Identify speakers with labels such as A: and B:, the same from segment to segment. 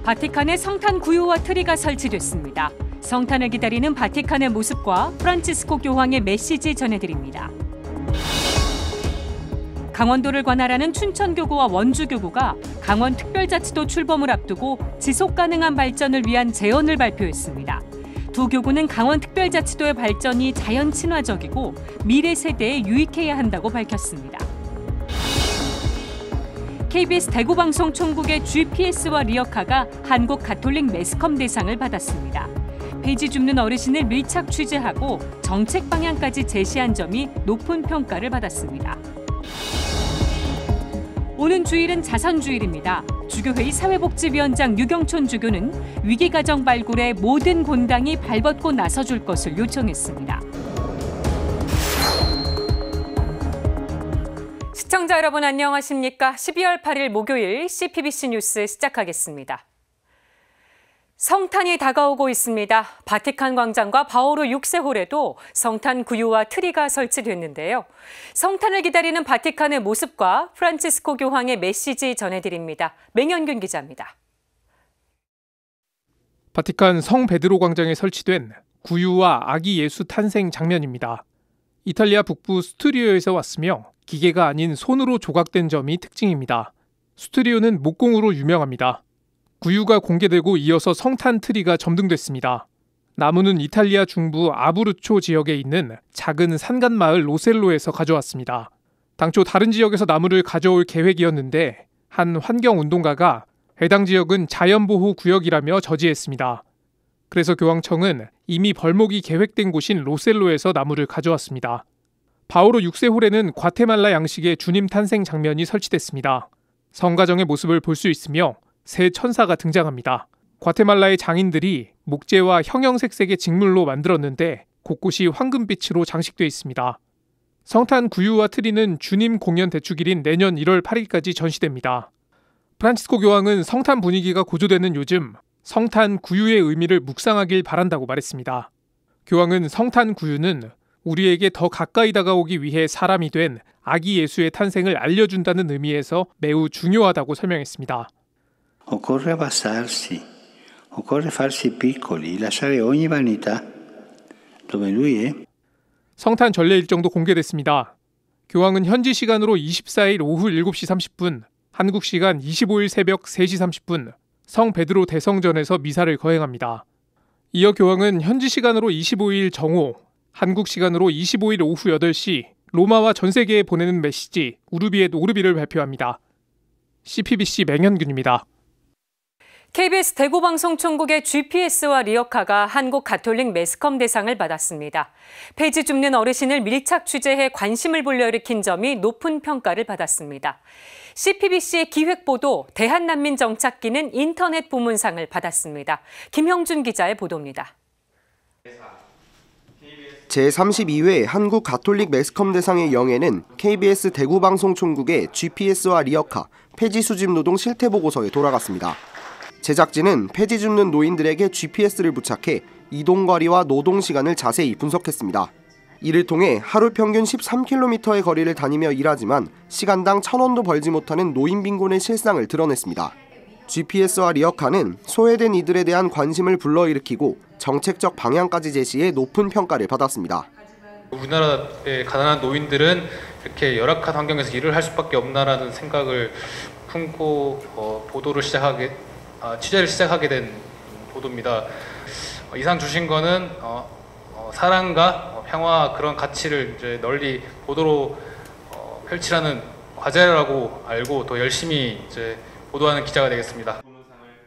A: 바티칸에 성탄 구유와 트리가 설치됐습니다. 성탄을 기다리는 바티칸의 모습과 프란치스코 교황의 메시지 전해드립니다. 강원도를 관할하는 춘천교구와 원주교구가 강원특별자치도 출범을 앞두고 지속가능한 발전을 위한 제언을 발표했습니다. 두 교구는 강원특별자치도의 발전이 자연 친화적이고 미래 세대에 유익해야 한다고 밝혔습니다. KBS 대구방송 총국의 GPS와 리어카가 한국 가톨릭 매스컴 대상을 받았습니다. 폐지 줍는 어르신을 밀착 취재하고 정책 방향까지 제시한 점이 높은 평가를 받았습니다. 오는 주일은 자선주일입니다. 주교회의 사회복지위원장 유경촌 주교는 위기가정 발굴에 모든 본당이 발벗고 나서줄 것을 요청했습니다. 시청자 여러분 안녕하십니까? 12월 8일 목요일 CPBC 뉴스 시작하겠습니다. 성탄이 다가오고 있습니다. 바티칸 광장과 바오로 6세 홀에도 성탄 구유와 트리가 설치됐는데요. 성탄을 기다리는 바티칸의 모습과 프란치스코 교황의 메시지 전해드립니다. 맹현균 기자입니다.
B: 바티칸 성 베드로 광장에 설치된 구유와 아기 예수 탄생 장면입니다. 이탈리아 북부 스투리오에서 왔으며 기계가 아닌 손으로 조각된 점이 특징입니다. 스투리오는 목공으로 유명합니다. 구유가 공개되고 이어서 성탄 트리가 점등됐습니다. 나무는 이탈리아 중부 아브루초 지역에 있는 작은 산간마을 로셀로에서 가져왔습니다. 당초 다른 지역에서 나무를 가져올 계획이었는데 한 환경운동가가 해당 지역은 자연보호구역이라며 저지했습니다. 그래서 교황청은 이미 벌목이 계획된 곳인 로셀로에서 나무를 가져왔습니다. 바오로 6세 홀에는 과테말라 양식의 주님 탄생 장면이 설치됐습니다. 성가정의 모습을 볼 수 있으며 새 천사가 등장합니다. 과테말라의 장인들이 목재와 형형색색의 직물로 만들었는데 곳곳이 황금빛으로 장식되어 있습니다. 성탄 구유와 트리는 주님 공연 대축일인 내년 1월 8일까지 전시됩니다. 프란치스코 교황은 성탄 분위기가 고조되는 요즘 성탄 구유의 의미를 묵상하길 바란다고 말했습니다. 교황은 성탄 구유는 우리에게 더 가까이 다가오기 위해 사람이 된 아기 예수의 탄생을 알려준다는 의미에서 매우 중요하다고 설명했습니다.
C: Occorre abbassarsi, occorre farsi piccoli, lasciare ogni vanità dove lui è.
B: 성탄 전례 일정도 공개됐습니다. 교황은 현지 시간으로 24일 오후 7시 30분, 한국 시간 25일 새벽 3시 30분, 성 베드로 대성전에서 미사를 거행합니다. 이어 교황은 현지 시간으로 25일 정오, 한국 시간으로 25일 오후 8시 로마와 전 세계에 보내는 메시지 우르비 엣 오르비를 발표합니다. CPBC 맹현균입니다.
A: KBS 대구방송 총국의 GPS와 리어카가 한국 가톨릭 매스컴 대상을 받았습니다. 폐지 줍는 어르신을 밀착 취재해 관심을 불러일으킨 점이 높은 평가를 받았습니다. CPBC의 기획보도 대한난민 정착기는 인터넷 부문상을 받았습니다. 김형준 기자의 보도입니다.
D: 제32회 한국 가톨릭 매스컴 대상의 영예는 KBS 대구방송 총국의 GPS와 리어카 폐지 수집 노동 실태 보고서에 돌아갔습니다. 제작진은 폐지 줍는 노인들에게 GPS를 부착해 이동거리와 노동 시간을 자세히 분석했습니다. 이를 통해 하루 평균 13km의 거리를 다니며 일하지만 시간당 1,000원도 벌지 못하는 노인 빈곤의 실상을 드러냈습니다. GPS와 리어카는 소외된 이들에 대한 관심을 불러일으키고 정책적 방향까지 제시해 높은 평가를 받았습니다.
E: 우리나라의 가난한 노인들은 이렇게 열악한 환경에서 일을 할 수밖에 없나라는 생각을 품고 취재를 시작하게 된 보도입니다. 이상 주신 거는 사랑과 평화 그런 가치를 이제 널리 보도로 펼치라는 과제라고 알고 더 열심히 이제 보도하는 기자가 되겠습니다.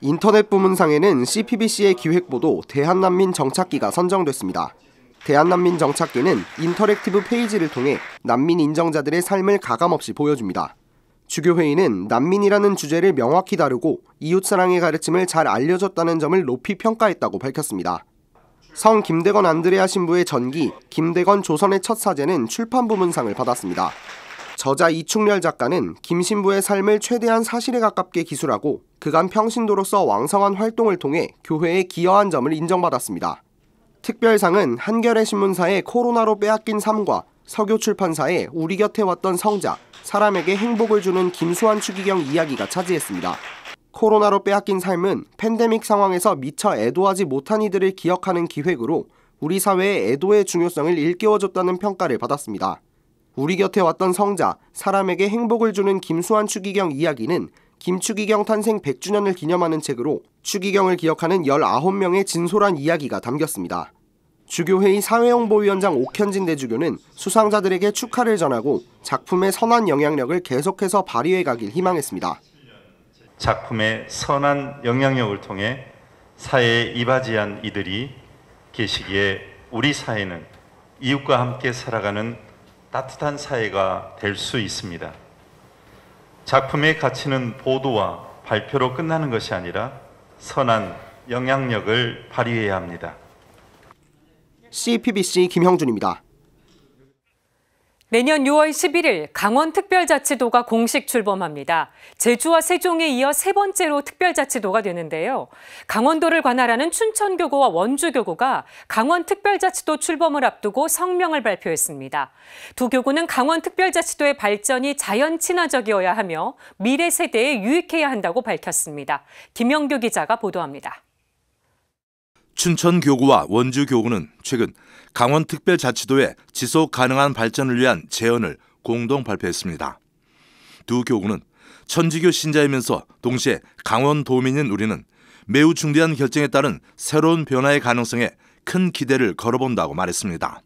D: 인터넷 부문상에는 CPBC의 기획보도 대한난민 정착기가 선정됐습니다. 대한난민 정착기는 인터랙티브 페이지를 통해 난민 인정자들의 삶을 가감없이 보여줍니다. 주교회의는 난민이라는 주제를 명확히 다루고 이웃사랑의 가르침을 잘 알려줬다는 점을 높이 평가했다고 밝혔습니다. 성 김대건 안드레아 신부의 전기 김대건 조선의 첫 사제는 출판 부문상을 받았습니다. 저자 이충렬 작가는 김 신부의 삶을 최대한 사실에 가깝게 기술하고 그간 평신도로서 왕성한 활동을 통해 교회에 기여한 점을 인정받았습니다. 특별상은 한겨레 신문사의 코로나로 빼앗긴 삶과 서교 출판사의 우리 곁에 왔던 성자, 사람에게 행복을 주는 김수환 추기경 이야기가 차지했습니다. 코로나로 빼앗긴 삶은 팬데믹 상황에서 미처 애도하지 못한 이들을 기억하는 기획으로 우리 사회의 애도의 중요성을 일깨워줬다는 평가를 받았습니다. 우리 곁에 왔던 성자, 사람에게 행복을 주는 김수환 추기경 이야기는 김추기경 탄생 100주년을 기념하는 책으로 추기경을 기억하는 19명의 진솔한 이야기가 담겼습니다. 주교회의 사회홍보위원장 옥현진 대주교는 수상자들에게 축하를 전하고 작품의 선한 영향력을 계속해서 발휘해 가길 희망했습니다.
F: 작품의 선한 영향력을 통해 사회에 이바지한 이들이 계시기에 우리 사회는 이웃과 함께 살아가는 따뜻한 사회가 될 수 있습니다. 작품의 가치는 보도와 발표로 끝나는 것이 아니라 선한 영향력을 발휘해야 합니다.
D: CPBC 김형준입니다.
A: 내년 6월 11일 강원특별자치도가 공식 출범합니다. 제주와 세종에 이어 세 번째로 특별자치도가 되는데요. 강원도를 관할하는 춘천교구와 원주교구가 강원특별자치도 출범을 앞두고 성명을 발표했습니다. 두 교구는 강원특별자치도의 발전이 자연 친화적이어야 하며 미래 세대에 유익해야 한다고 밝혔습니다. 김영규 기자가 보도합니다.
G: 춘천교구와 원주교구는 최근 강원특별자치도의 지속 가능한 발전을 위한 제언을 공동 발표했습니다. 두 교구는 천주교 신자이면서 동시에 강원도민인 우리는 매우 중대한 결정에 따른 새로운 변화의 가능성에 큰 기대를 걸어본다고 말했습니다.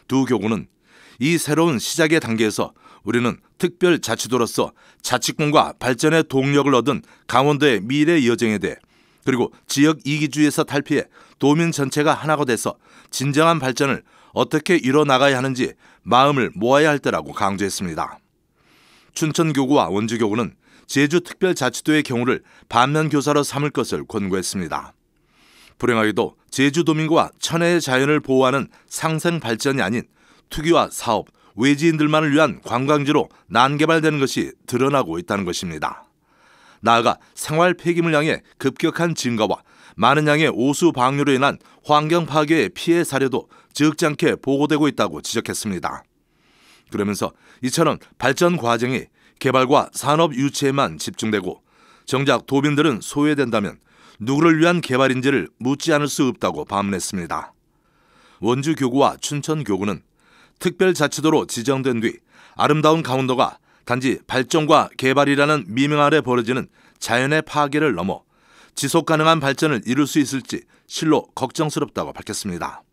G: 두 교구는 이 새로운 시작의 단계에서 우리는 특별자치도로서 자치권과 발전의 동력을 얻은 강원도의 미래 여정에 대해 그리고 지역 이기주의에서 탈피해 도민 전체가 하나가 돼서 진정한 발전을 어떻게 이뤄나가야 하는지 마음을 모아야 할 때라고 강조했습니다. 춘천교구와 원주교구는 제주특별자치도의 경우를 반면교사로 삼을 것을 권고했습니다. 불행하게도 제주도민과 천혜의 자연을 보호하는 상생발전이 아닌 투기와 사업, 외지인들만을 위한 관광지로 난개발되는 것이 드러나고 있다는 것입니다. 나아가 생활 폐기물 양의 급격한 증가와 많은 양의 오수 방류로 인한 환경 파괴의 피해 사례도 적지 않게 보고되고 있다고 지적했습니다. 그러면서 이처럼 발전 과정이 개발과 산업 유치에만 집중되고 정작 도민들은 소외된다면 누구를 위한 개발인지를 묻지 않을 수 없다고 반문했습니다. 원주교구와 춘천교구는 특별자치도로 지정된 뒤 아름다운 강원도가 단지 발전과 개발이라는 미명 아래 벌어지는 자연의 파괴를 넘어 지속 가능한 발전을 이룰 수 있을지 실로 걱정스럽다고 밝혔습니다.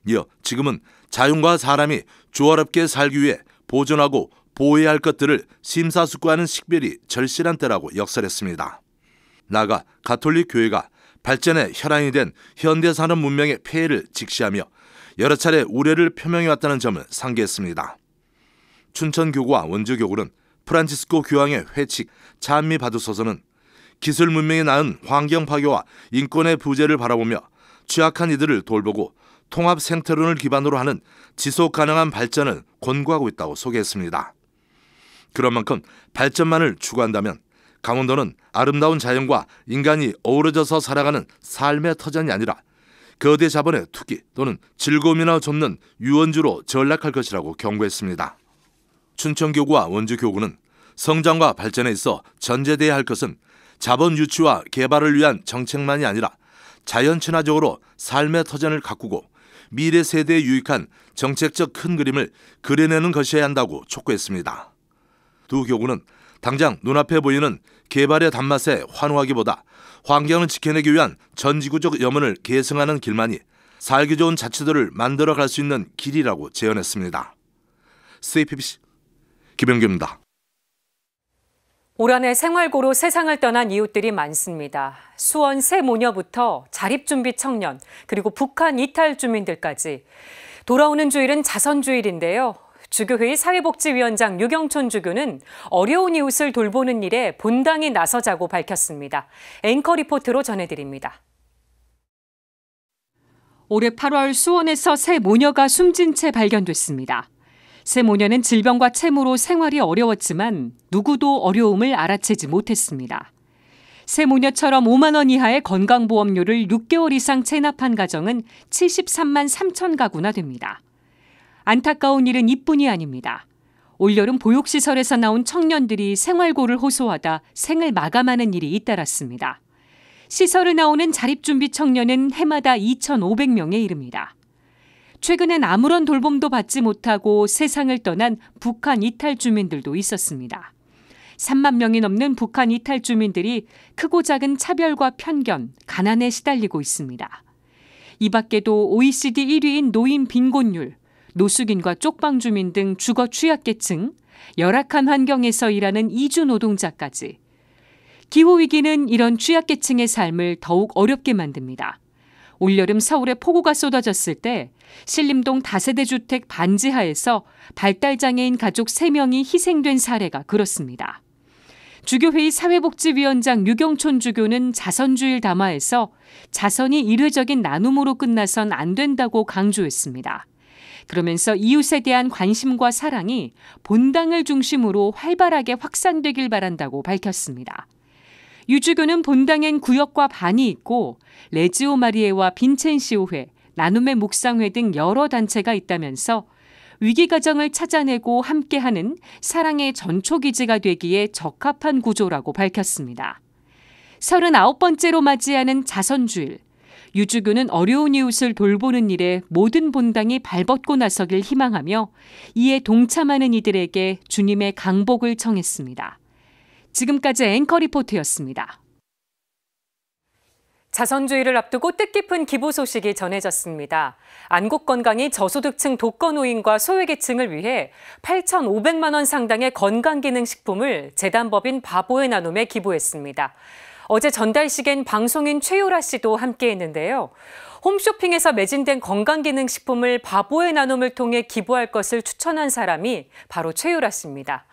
G: 이어 지금은 자연과 사람이 조화롭게 살기 위해 보존하고 보호해야 할 것들을 심사숙고하는 식별이 절실한 때라고 역설했습니다. 나아가 가톨릭 교회가 발전의 혈안이 된 현대산업 문명의 폐해를 직시하며 여러 차례 우려를 표명해왔다는 점을 상기했습니다. 춘천교구와 원주교구는 프란치스코 교황의 회칙 찬미 받으소서는 기술 문명이 낳은 환경 파괴와 인권의 부재를 바라보며 취약한 이들을 돌보고 통합 생태론을 기반으로 하는 지속 가능한 발전을 권고하고 있다고 소개했습니다. 그런 만큼 발전만을 추구한다면 강원도는 아름다운 자연과 인간이 어우러져서 살아가는 삶의 터전이 아니라 거대 자본의 투기 또는 즐거움이나 좁는 유원주로 전락할 것이라고 경고했습니다. 춘천교구와 원주교구는 성장과 발전에 있어 전제돼야 할 것은 자본 유치와 개발을 위한 정책만이 아니라 자연 친화적으로 삶의 터전을 가꾸고 미래 세대에 유익한 정책적 큰 그림을 그려내는 것이어야 한다고 촉구했습니다. 두 교구는 당장 눈앞에 보이는 개발의 단맛에 환호하기보다 환경을 지켜내기 위한 전지구적 염원을 계승하는 길만이 살기 좋은 자치도를 만들어갈 수 있는 길이라고 제언했습니다. CPBC 김영규입니다.
A: 올 한해 생활고로 세상을 떠난 이웃들이 많습니다. 수원 새 모녀부터 자립준비 청년, 그리고 북한 이탈 주민들까지. 돌아오는 주일은 자선주일인데요. 주교회의 사회복지위원장 유경촌 주교는 어려운 이웃을 돌보는 일에 본당이 나서자고 밝혔습니다. 앵커 리포트로 전해드립니다. 올해 8월 수원에서 새 모녀가 숨진 채 발견됐습니다. 새 모녀는 질병과 채무로 생활이 어려웠지만 누구도 어려움을 알아채지 못했습니다. 새 모녀처럼 5만 원 이하의 건강보험료를 6개월 이상 체납한 가정은 73만 3천 가구나 됩니다. 안타까운 일은 이뿐이 아닙니다. 올여름 보육시설에서 나온 청년들이 생활고를 호소하다 생을 마감하는 일이 잇따랐습니다. 시설을 나오는 자립준비 청년은 해마다 2,500명에 이릅니다. 최근엔 아무런 돌봄도 받지 못하고 세상을 떠난 북한 이탈 주민들도 있었습니다. 3만 명이 넘는 북한 이탈 주민들이 크고 작은 차별과 편견, 가난에 시달리고 있습니다. 이 밖에도 OECD 1위인 노인 빈곤율, 노숙인과 쪽방 주민 등 주거 취약계층, 열악한 환경에서 일하는 이주 노동자까지. 기후위기는 이런 취약계층의 삶을 더욱 어렵게 만듭니다. 올여름 서울에 폭우가 쏟아졌을 때 신림동 다세대 주택 반지하에서 발달장애인 가족 3명이 희생된 사례가 그렇습니다. 주교회의 사회복지위원장 유경촌 주교는 자선주일 담화에서 자선이 일회적인 나눔으로 끝나선 안 된다고 강조했습니다. 그러면서 이웃에 대한 관심과 사랑이 본당을 중심으로 활발하게 확산되길 바란다고 밝혔습니다. 유 주교는 본당엔 구역과 반이 있고 레지오 마리에와 빈첸시오회, 나눔의 묵상회 등 여러 단체가 있다면서 위기 과정을 찾아내고 함께하는 사랑의 전초기지가 되기에 적합한 구조라고 밝혔습니다. 39번째로 맞이하는 자선주일. 유 주교는 어려운 이웃을 돌보는 일에 모든 본당이 발벗고 나서길 희망하며 이에 동참하는 이들에게 주님의 강복을 청했습니다. 지금까지 앵커 리포트였습니다. 자선주의를 앞두고 뜻깊은 기부 소식이 전해졌습니다. 안국건강이 저소득층 독거노인과 소외계층을 위해 8,500만 원 상당의 건강기능식품을 재단법인 바보의 나눔에 기부했습니다. 어제 전달식엔 방송인 최유라 씨도 함께했는데요. 홈쇼핑에서 매진된 건강기능식품을 바보의 나눔을 통해 기부할 것을 추천한 사람이 바로 최유라 씨입니다.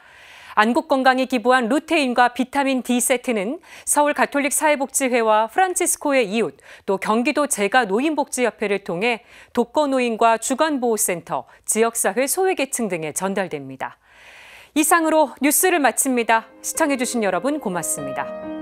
A: 안국건강이 기부한 루테인과 비타민 D 세트는 서울 가톨릭 사회복지회와 프란치스코의 이웃, 또 경기도 재가노인복지협회를 통해 독거노인과 주간보호센터, 지역사회 소외계층 등에 전달됩니다. 이상으로 뉴스를 마칩니다. 시청해주신 여러분 고맙습니다.